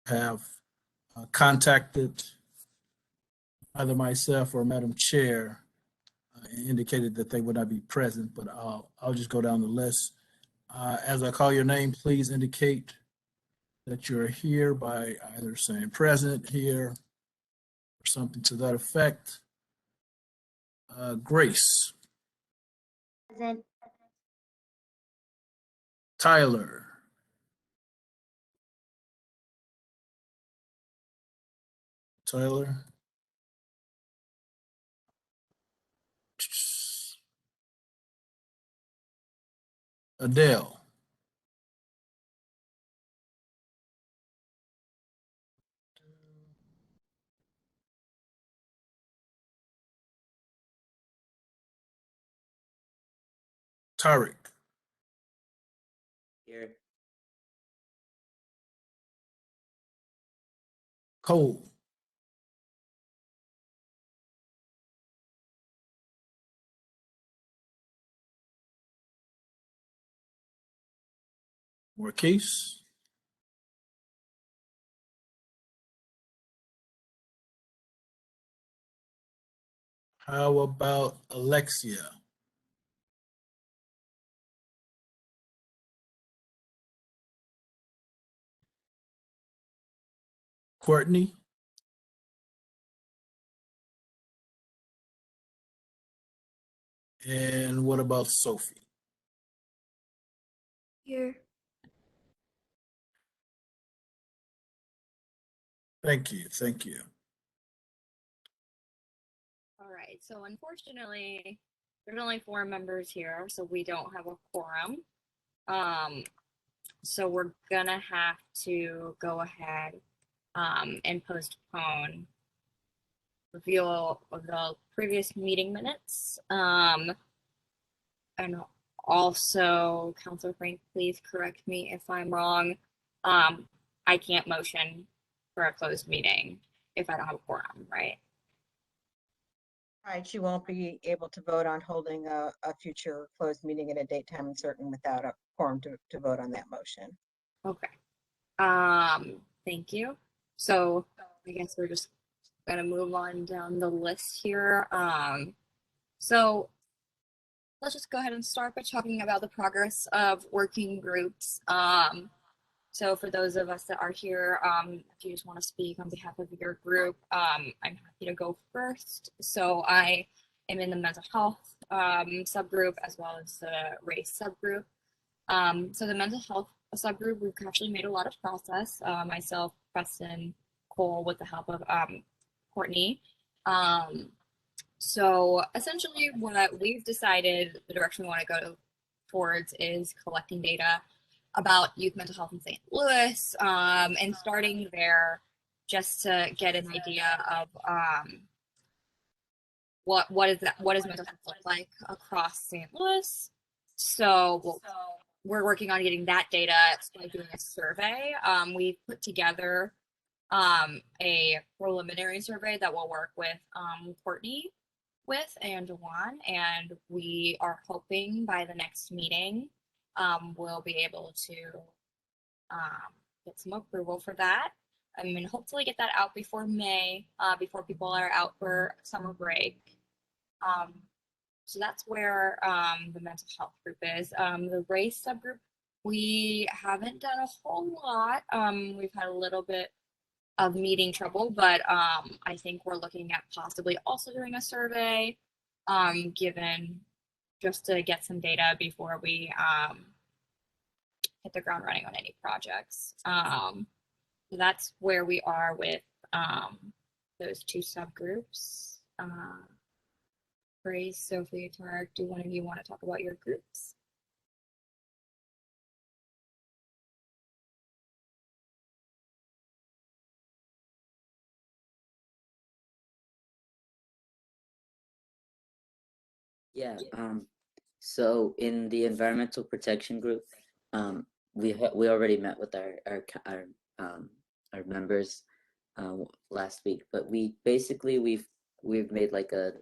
have contacted either myself or Madam Chair, indicated that they would not be present, but I'll just go down the list. As I call your name, please indicate that you're here by either saying present, here, or something to that effect. Grace. Present. Tyler. Tyler. Adele. Tariq. Here. Cole. Marquise. How about Alexia? Courtney. And what about Sophie? Here. Thank you. Thank you. All right, so unfortunately, there's only 4 members here, so we don't have a quorum. So we're gonna have to go ahead and postpone review of the previous meeting minutes. And also, Councilor Frank, please correct me if I'm wrong. I can't motion for a closed meeting if I don't have a quorum, right? Right, you won't be able to vote on holding a future closed meeting at a date, time, and certain without a quorum to vote on that motion. Okay. Thank you. So I guess we're just gonna move on down the list here. So let's just go ahead and start by talking about the progress of working groups. So for those of us that are here, if you just want to speak on behalf of your group, I'm happy to go first. So I am in the mental health subgroup as well as the race subgroup. So the mental health subgroup, we've actually made a lot of progress. Myself, Preston, Cole, with the help of Courtney. So essentially what we've decided the direction we want to go towards is collecting data about youth mental health in St. Louis, and starting there just to get an idea of what does mental health look like across St. Louis. So we're working on getting that data by doing a survey. We've put together a preliminary survey that we'll work with Courtney with and Juan, and we are hoping by the next meeting we'll be able to get some approval for that. I mean, hopefully get that out before May, before people are out for summer break. So that's where the mental health group is. The race subgroup, we haven't done a whole lot. We've had a little bit of meeting trouble, but I think we're looking at possibly also doing a survey, given just to get some data before we hit the ground running on any projects. So that's where we are with those 2 subgroups. Grace, Sophie, Tarek, do one of you want to talk about your groups? Yeah. So in the environmental protection group, we already met with our members last week, but we've made like a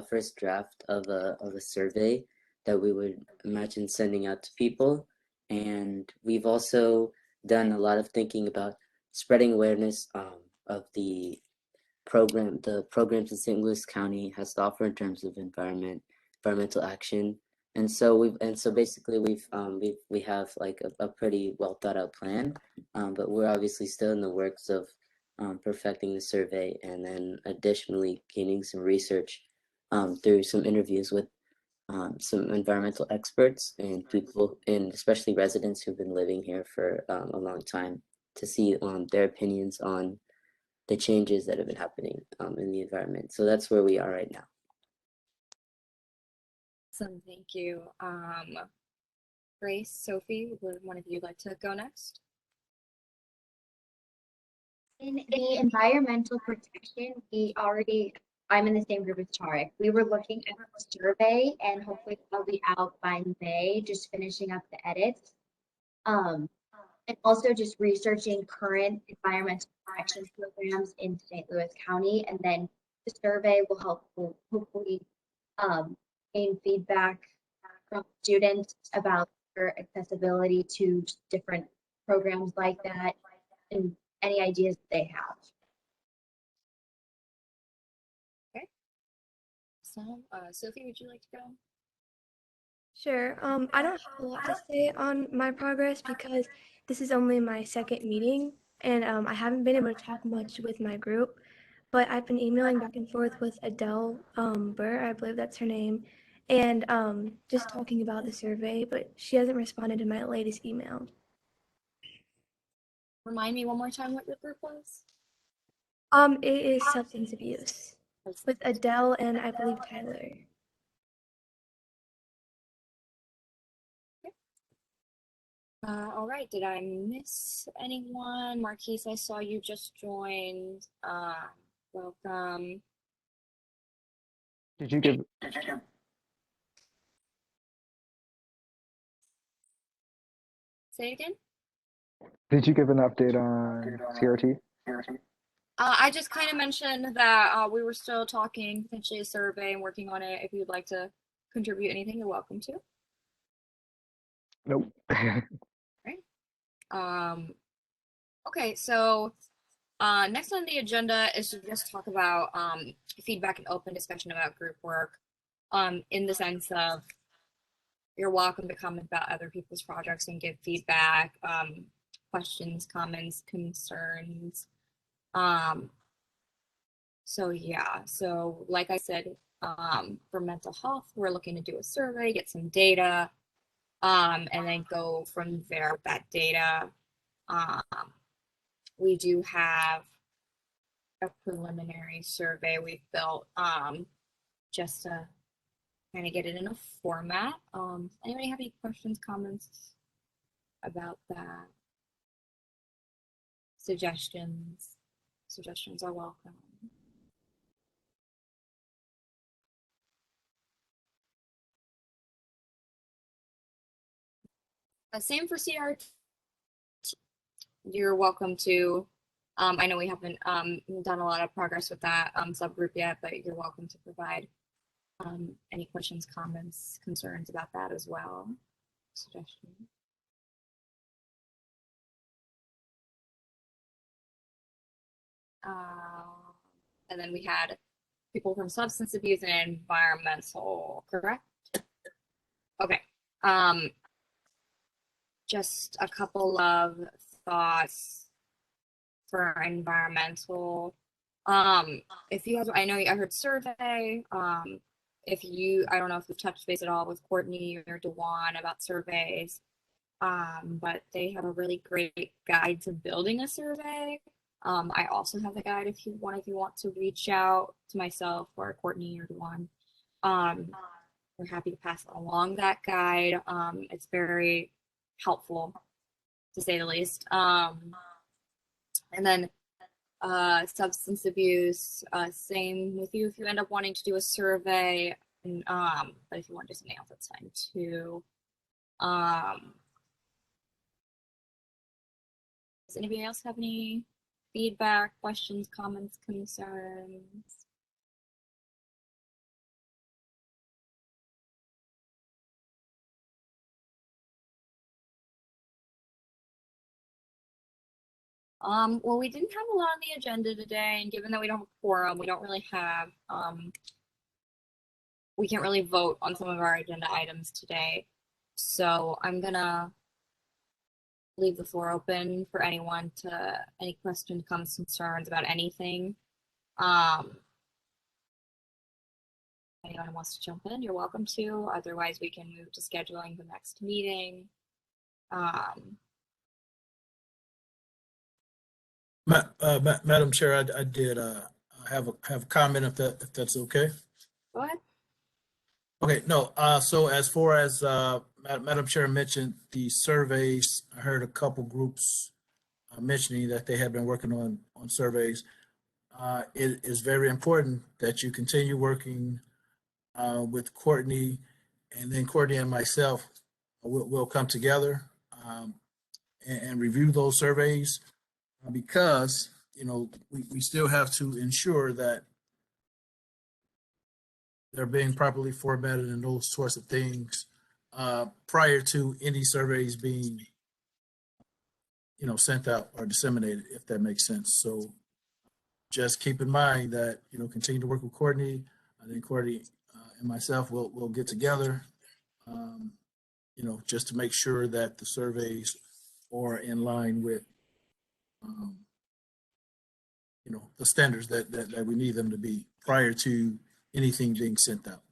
first draft of a survey that we would imagine sending out to people, and we've also done a lot of thinking about spreading awareness of the programs that St. Louis County has to offer in terms of environmental action. And so basically we have like a pretty well thought out plan, but we're obviously still in the works of perfecting the survey, and then additionally gaining some research through some interviews with some environmental experts and people, and especially residents who've been living here for a long time, to see their opinions on the changes that have been happening in the environment. So that's where we are right now. Awesome, thank you. Grace, Sophie, would one of you like to go next? In the environmental protection, I'm in the same group as Tarek. We were looking at the survey and hopefully that'll be out by May, just finishing up the edits. And also just researching current environmental protection programs in St. Louis County. And then the survey will help hopefully gain feedback from students about their accessibility to different programs like that and any ideas they have. So, Sophie, would you like to go? Sure. I don't have a lot to say on my progress because this is only my second meeting, and I haven't been able to talk much with my group, but I've been emailing back and forth with Adele Burr, I believe that's her name, and just talking about the survey, but she hasn't responded to my latest email. Remind me one more time what your group was? It is substance abuse with Adele and I believe Tyler. All right, did I miss anyone? Marquise, I saw you just joined. Welcome. Did you give Say it again? an update on CRT? I just kind of mentioned that we were still talking, potentially a survey and working on it. If you'd like to contribute anything, you're welcome to. Nope. Okay, so next on the agenda is to just talk about feedback and open discussion about group work in the sense of you're welcome to comment about other people's projects and give feedback, questions, comments, concerns. So yeah, so like I said, for mental health, we're looking to do a survey, get some data, and then go from there with that data. We do have a preliminary survey we've built just to kind of get it in a format. Anybody have any questions, comments about that? Suggestions are welcome. Same for CRT. You're welcome to. I know we haven't done a lot of progress with that subgroup yet, but you're welcome to provide any questions, comments, concerns about that as well. Suggestions. And then we had people from substance abuse and environmental, correct? Okay. Just a couple of thoughts for environmental. If you guys, I know I heard survey. If you, I don't know if you've touched base at all with Courtney or Dewan about surveys, but they have a really great guide to building a survey. I also have the guide if you want to reach out to myself or Courtney or Dewan. We're happy to pass along that guide. It's very helpful, to say the least. And then substance abuse, same with you if you end up wanting to do a survey. And, but if you want to do something else, that's fine too. Does anybody else have any feedback, questions, comments, concerns? Well, we didn't have a lot on the agenda today, and given that we don't have a quorum, we don't really have, we can't really vote on some of our agenda items today. So I'm gonna leave the floor open for anyone to, any questions, comments, concerns about anything. Anyone who wants to jump in, you're welcome to. Otherwise, we can move to scheduling the next meeting. Madam Chair, I did have a comment if that's okay. Go ahead. Okay, no, so as far as Madam Chair mentioned the surveys, I heard a couple groups mentioning that they have been working on surveys. It is very important that you continue working with Courtney, and then Courtney and myself will come together and review those surveys, because we still have to ensure that they're being properly formatted and those sorts of things prior to any surveys being sent out or disseminated, if that makes sense. So just keep in mind that continue to work with Courtney. I think Courtney and myself will get together, just to make sure that the surveys are in line with the standards that we need them to be prior to anything being sent out.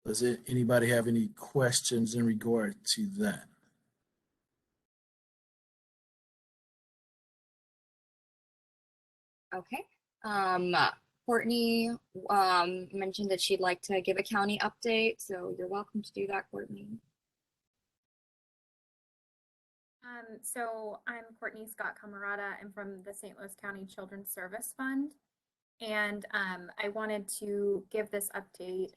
Does anybody have any questions in regard to that? Okay. Courtney mentioned that she'd like to give a county update, so you're welcome to do that, Courtney. So I'm Courtney Scott Camarada. I'm from the St. Louis County Children's Service Fund. And I wanted to give this update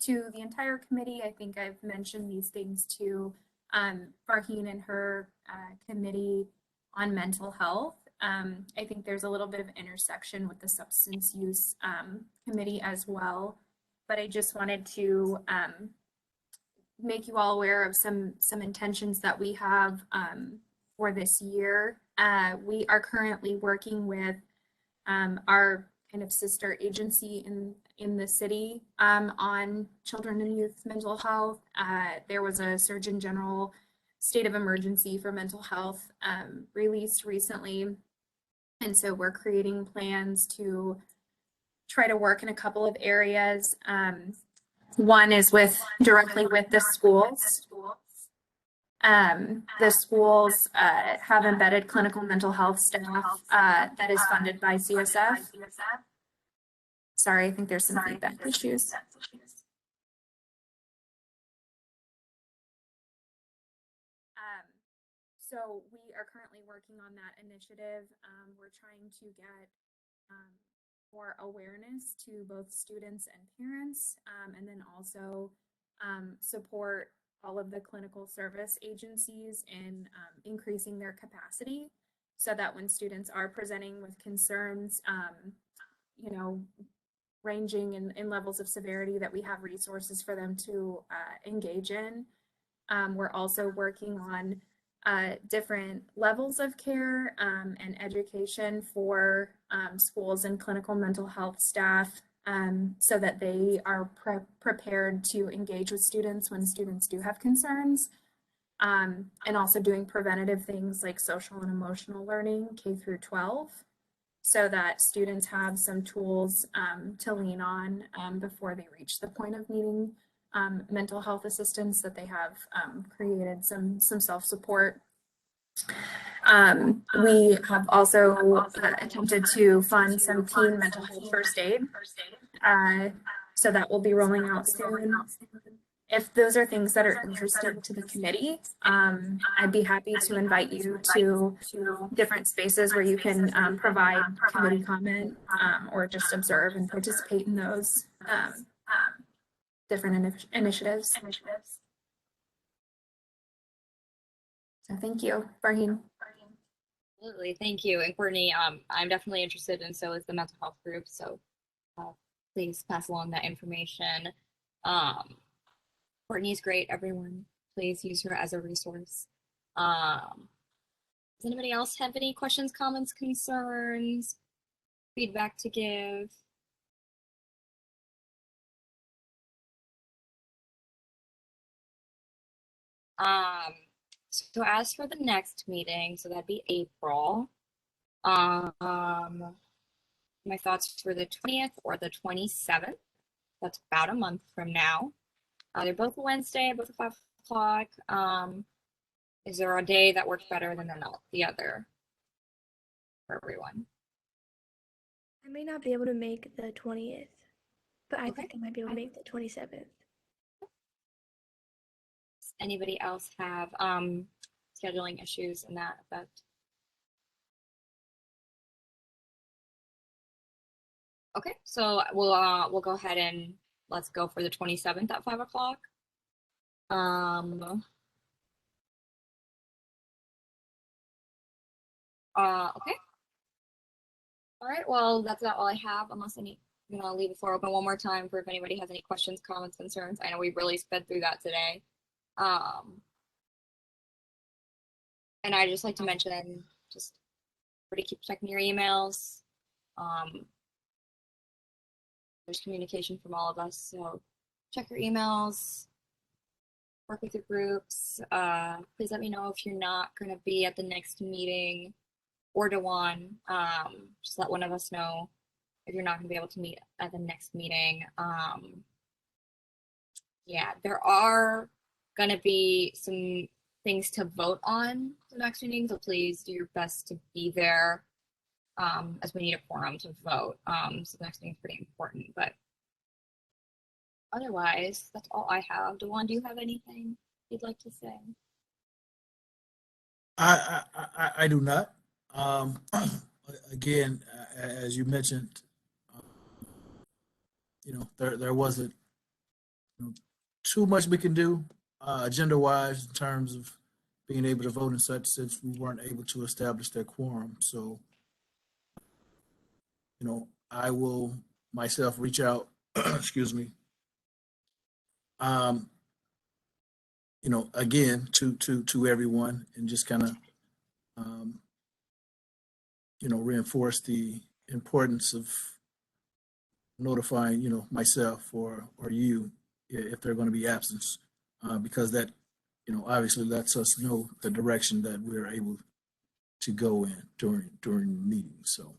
to the entire committee. I think I've mentioned these things to Farheen and her committee on mental health. I think there's a little bit of intersection with the substance use committee as well. But I just wanted to make you all aware of some intentions that we have for this year. We are currently working with our kind of sister agency in the city on children and youth mental health. There was a Surgeon General state of emergency for mental health released recently. And so we're creating plans to try to work in a couple of areas. One is directly with the schools. The schools have embedded clinical mental health staff that is funded by CSF. Sorry, I think there's some feedback issues. So we are currently working on that initiative. We're trying to get more awareness to both students and parents, and then also support all of the clinical service agencies in increasing their capacity so that when students are presenting with concerns, ranging in levels of severity, that we have resources for them to engage in. We're also working on different levels of care and education for schools and clinical mental health staff so that they are prepared to engage with students when students do have concerns. And also doing preventative things like social and emotional learning K through 12 so that students have some tools to lean on before they reach the point of needing mental health assistance, that they have created some self-support. We have also attempted to fund some teen mental health first aid. So that will be rolling out soon. If those are things that are interesting to the committee, I'd be happy to invite you to different spaces where you can provide committee comment or just observe and participate in those different initiatives. So thank you, Farheen. Absolutely, thank you. And Courtney, I'm definitely interested, and so is the mental health group. So please pass along that information. Courtney's great, everyone. Please use her as a resource. Does anybody else have any questions, comments, concerns, feedback to give? So as for the next meeting, so that'd be April. My thoughts for the 20th or the 27th. That's about a month from now. They're both Wednesday, both at 5 o'clock. Is there a day that works better than the other for everyone? I may not be able to make the 20th, but I Okay. think I might be able to make the 27th. Does anybody else have scheduling issues in that effect? Okay, so we'll go ahead and let's go for the 27th at 5 o'clock. Okay. All right, well, that's about all I have, unless I'm gonna leave the floor open one more time for if anybody has any questions, comments, concerns. I know we really sped through that today. And I just like to mention, just everybody keep checking your emails. There's communication from all of us, so check your emails, work with your groups. Please let me know if you're not gonna be at the next meeting or to one. Just let one of us know if you're not going to be able to meet at the next meeting. Yeah, there are going to be some things to vote on the next meeting, so please do your best to be there, as we need a quorum to vote. So the next meeting is pretty important, but otherwise, that's all I have. Dewan, do you have anything you'd like to say? I do not. Again, as you mentioned, there wasn't too much we can do agenda-wise in terms of being able to vote and such, since we weren't able to establish that quorum. So, I will myself reach out, excuse me, again to everyone, and just kind of reinforce the importance of notifying myself or you if they're going to be absence, because that obviously lets us know the direction that we're able to go in during meetings. So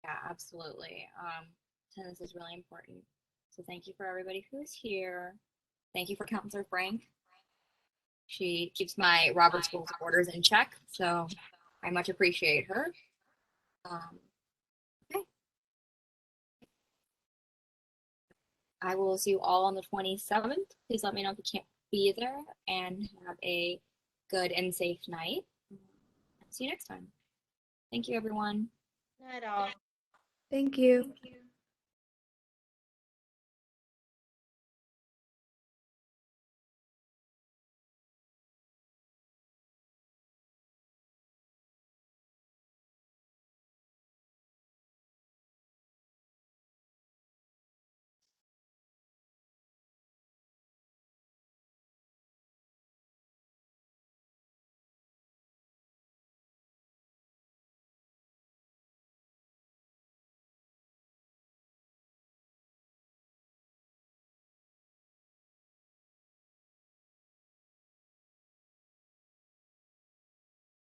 Yeah, absolutely. Attendance is really important. So thank you for everybody who's here. Thank you for Counselor Frank. She keeps my Robert's Rules of Orders in check, so I much appreciate her. Okay. I will see you all on the 27th. Please let me know if you can't be there, and have a good and safe night. See you next time. Thank you, everyone. Night all. Thank you.